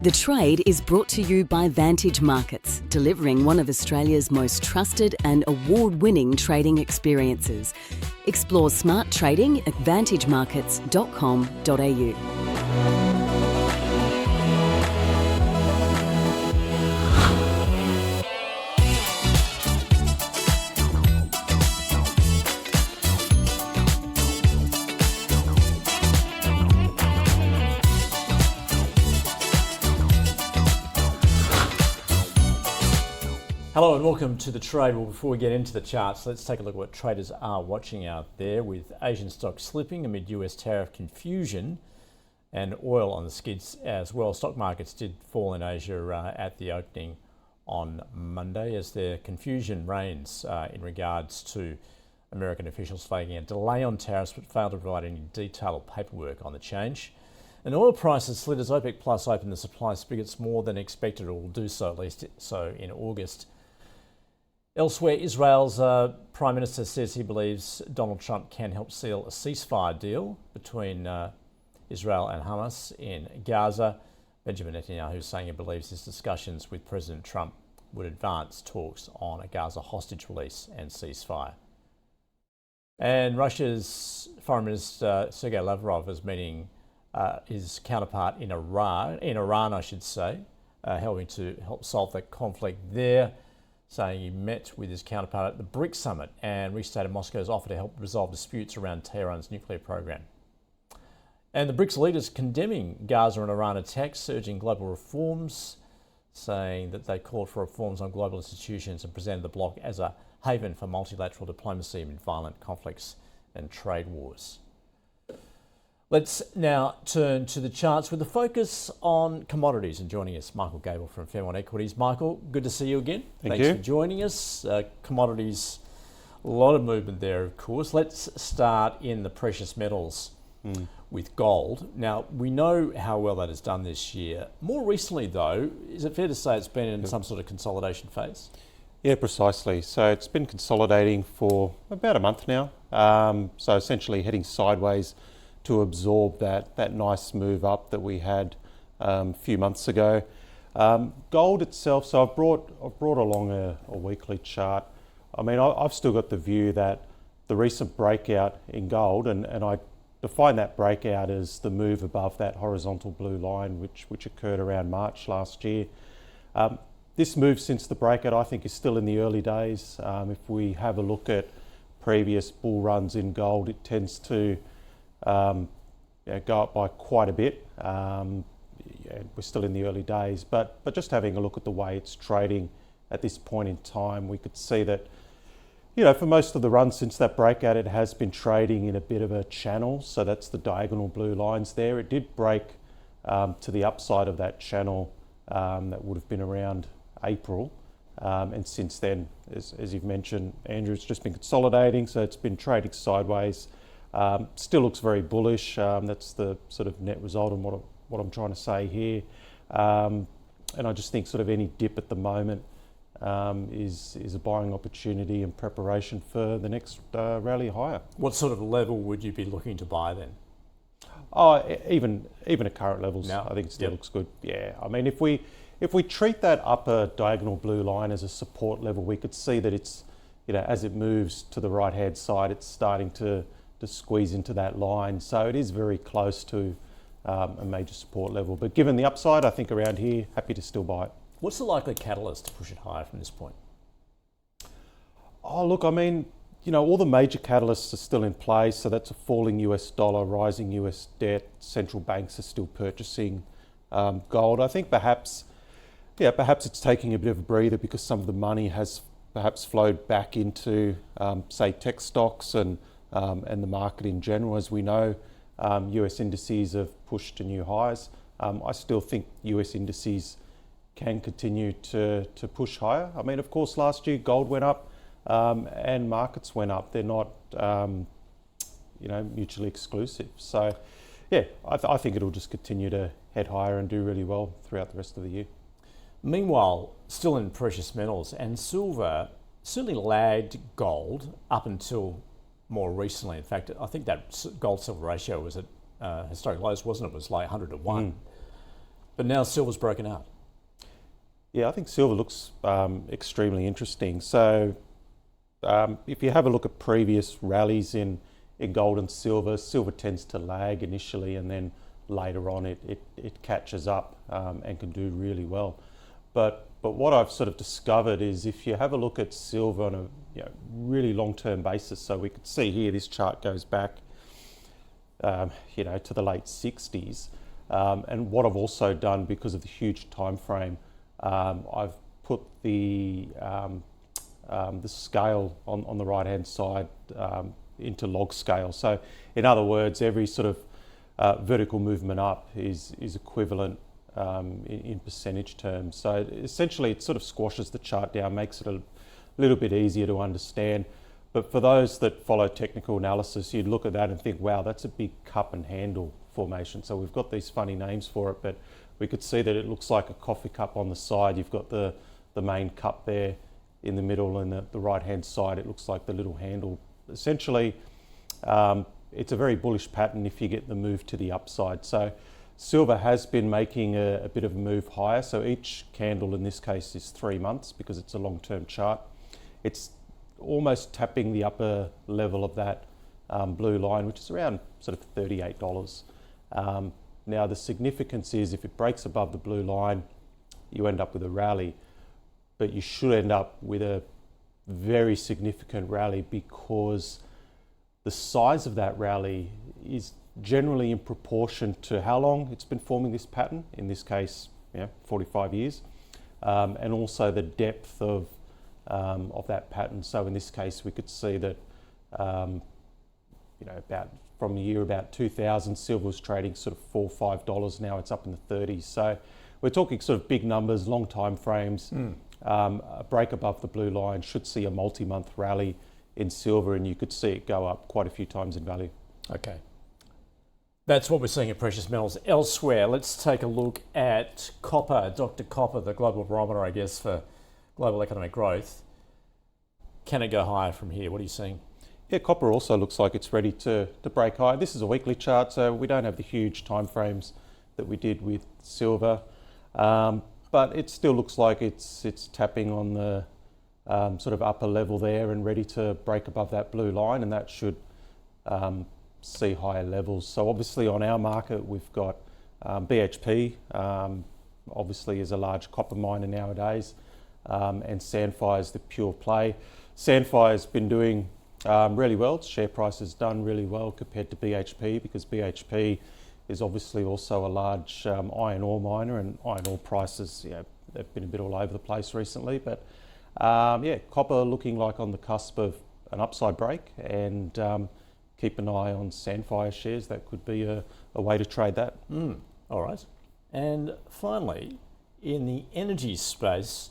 The Trade is brought to you by Vantage Markets, delivering one of Australia's most trusted and award-winning trading experiences. Explore smart trading at vantagemarkets.com.au. Hello and welcome to The Trade. Well, before we get into the charts, let's take a look at what traders are watching out there, with Asian stocks slipping amid US tariff confusion and oil on the skids as well. Stock markets did fall in Asia at the opening on Monday as their confusion reigns in regards to American officials flagging a delay on tariffs but failed to provide any detail or paperwork on the change. And oil prices slid as OPEC Plus opened the supply spigots more than expected, or will do so, at least so in August. Elsewhere, Israel's Prime Minister says he believes Donald Trump can help seal a ceasefire deal between Israel and Hamas in Gaza. Benjamin Netanyahu is saying he believes his discussions with President Trump would advance talks on a Gaza hostage release and ceasefire. And Russia's Foreign Minister Sergei Lavrov is meeting his counterpart in Iran, helping to help solve the conflict there, saying he met with his counterpart at the BRICS summit and restated Moscow's offer to help resolve disputes around Tehran's nuclear program. And the BRICS leaders condemning Gaza and Iran attacks, urging global reforms, saying that they called for reforms on global institutions and presented the bloc as a haven for multilateral diplomacy amid violent conflicts and trade wars. Let's now turn to the charts with a focus on commodities. And joining us, Michael Gable from Fairmont Equities. Michael, good to see you again. Thanks for joining us. Commodities, a lot of movement there, of course. Let's start in the precious metals with gold. Now, we know how well that has done this year. More recently, though, is it fair to say it's been in some sort of consolidation phase? Yeah, precisely. So it's been consolidating for about a month now. So essentially heading sideways to absorb that nice move up that we had a few months ago. Gold itself, so I've brought along a weekly chart. I mean, I've still got the view that the recent breakout in gold, and I define that breakout as the move above that horizontal blue line, which occurred around March last year. This move since the breakout, I think, is still in the early days. If we have a look at previous bull runs in gold, it tends to go up by quite a bit. We're still in the early days, but just having a look at the way it's trading at this point in time, we could see that, for most of the run since that breakout, it has been trading in a bit of a channel. So that's the diagonal blue lines there. It did break to the upside of that channel. That would have been around April. And since then, as you've mentioned, Andrew, it's just been consolidating. So it's been trading sideways. Still looks very bullish. That's the sort of net result of what I'm trying to say here. And I just think sort of any dip at the moment is a buying opportunity in preparation for the next rally higher. What sort of level would you be looking to buy then? Oh, even at current levels, no. I think it still looks good. Yeah, I mean, if we treat that upper diagonal blue line as a support level, we could see that it's, as it moves to the right hand side, it's starting to squeeze into that line. So it is very close to a major support level. But given the upside, I think around here, happy to still buy it. What's the likely catalyst to push it higher from this point? Oh, look, I mean, all the major catalysts are still in place. So that's a falling US dollar, rising US debt. Central banks are still purchasing gold. I think perhaps it's taking a bit of a breather because some of the money has perhaps flowed back into, say, tech stocks and the market in general. As we know, US indices have pushed to new highs. I still think US indices can continue to push higher. I mean, of course, last year gold went up and markets went up. They're not, mutually exclusive. So, yeah, I think it'll just continue to head higher and do really well throughout the rest of the year. Meanwhile, still in precious metals, and silver certainly lagged gold up until more recently. In fact, I think that gold-silver ratio was at historic lows, wasn't it? It was like 100 to 1. But now silver's broken out. Yeah, I think silver looks extremely interesting. So if you have a look at previous rallies in gold and silver, silver tends to lag initially, and then later on it catches up and can do really well. But what I've sort of discovered is if you have a look at silver on a really long-term basis, so we could see here this chart goes back to the late 60s, and what I've also done because of the huge time frame, I've put the scale on the right hand side into log scale. So in other words, every sort of vertical movement up is equivalent in percentage terms. So essentially it sort of squashes the chart down, makes it a little bit easier to understand. But for those that follow technical analysis, you'd look at that and think, wow, that's a big cup and handle formation. So we've got these funny names for it, but we could see that it looks like a coffee cup on the side. You've got the main cup there in the middle, and the right hand side it looks like the little handle. Essentially it's a very bullish pattern if you get the move to the upside. So silver has been making a bit of a move higher. So each candle in this case is 3 months because it's a long-term chart. It's almost tapping the upper level of that blue line, which is around sort of $38. Now the significance is if it breaks above the blue line, you end up with a rally, but you should end up with a very significant rally because the size of that rally is generally in proportion to how long it's been forming this pattern, in this case 45 years, and also the depth of that pattern. So in this case we could see that about from the year about 2000, silver was trading sort of $4 or $5. Now it's up in the 30s. So we're talking sort of big numbers, long time frames. A break above the blue line should see a multi-month rally in silver, and you could see it go up quite a few times in value. Okay. That's what we're seeing in precious metals. Elsewhere, let's take a look at copper. Dr. Copper, the global barometer, I guess, for global economic growth. Can it go higher from here? What are you seeing? Yeah, copper also looks like it's ready to break high. This is a weekly chart, so we don't have the huge time frames that we did with silver, but it still looks like it's tapping on the sort of upper level there and ready to break above that blue line, and that should see higher levels. So obviously on our market we've got BHP, obviously is a large copper miner nowadays, and Sandfire is the pure play. Sandfire's been doing really well. Its share price has done really well compared to BHP because BHP is obviously also a large iron ore miner, and iron ore prices, they've been a bit all over the place recently. But copper looking like on the cusp of an upside break, and keep an eye on Sandfire shares. That could be a way to trade that. All right. And finally, in the energy space,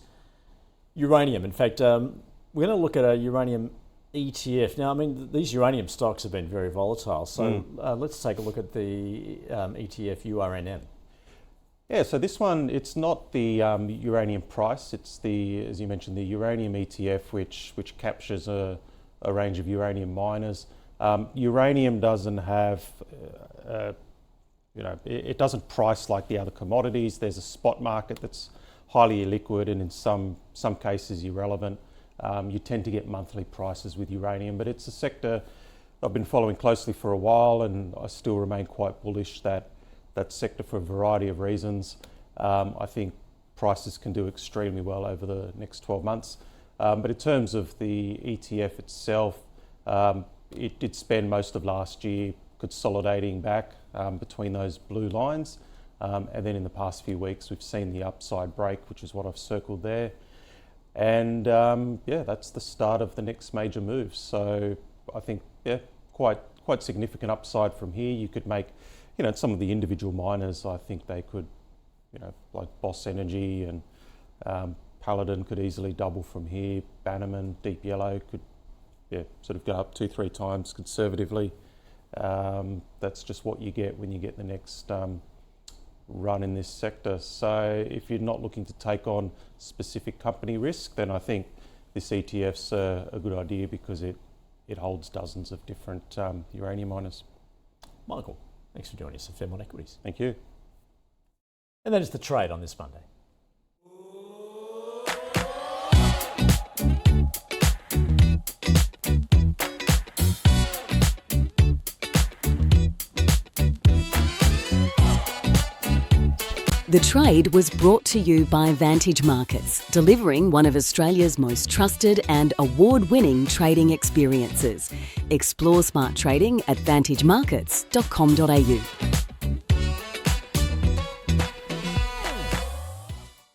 uranium. In fact, we're going to look at a uranium ETF. Now, I mean, these uranium stocks have been very volatile. So let's take a look at the ETF URNM. Yeah, so this one, it's not the uranium price. It's the, as you mentioned, the uranium ETF, which captures a range of uranium miners. Uranium doesn't have, it doesn't price like the other commodities. There's a spot market that's highly illiquid and in some cases irrelevant. You tend to get monthly prices with uranium, but it's a sector I've been following closely for a while, and I still remain quite bullish that sector for a variety of reasons. I think prices can do extremely well over the next 12 months. But in terms of the ETF itself, it did spend most of last year consolidating back between those blue lines. And then in the past few weeks, we've seen the upside break, which is what I've circled there. And that's the start of the next major move. So I think, quite significant upside from here. You could make, some of the individual miners, I think they could, like Boss Energy and Paladin could easily double from here. Bannerman, Deep Yellow could, sort of go up 2-3 times conservatively. That's just what you get when you get the next run in this sector. So if you're not looking to take on specific company risk, then I think this ETF's a good idea because it holds dozens of different uranium miners. Michael, thanks for joining us at Fairmont Equities. Thank you. And that is the trade on this Monday. The trade was brought to you by Vantage Markets, delivering one of Australia's most trusted and award-winning trading experiences. Explore smart trading at vantagemarkets.com.au.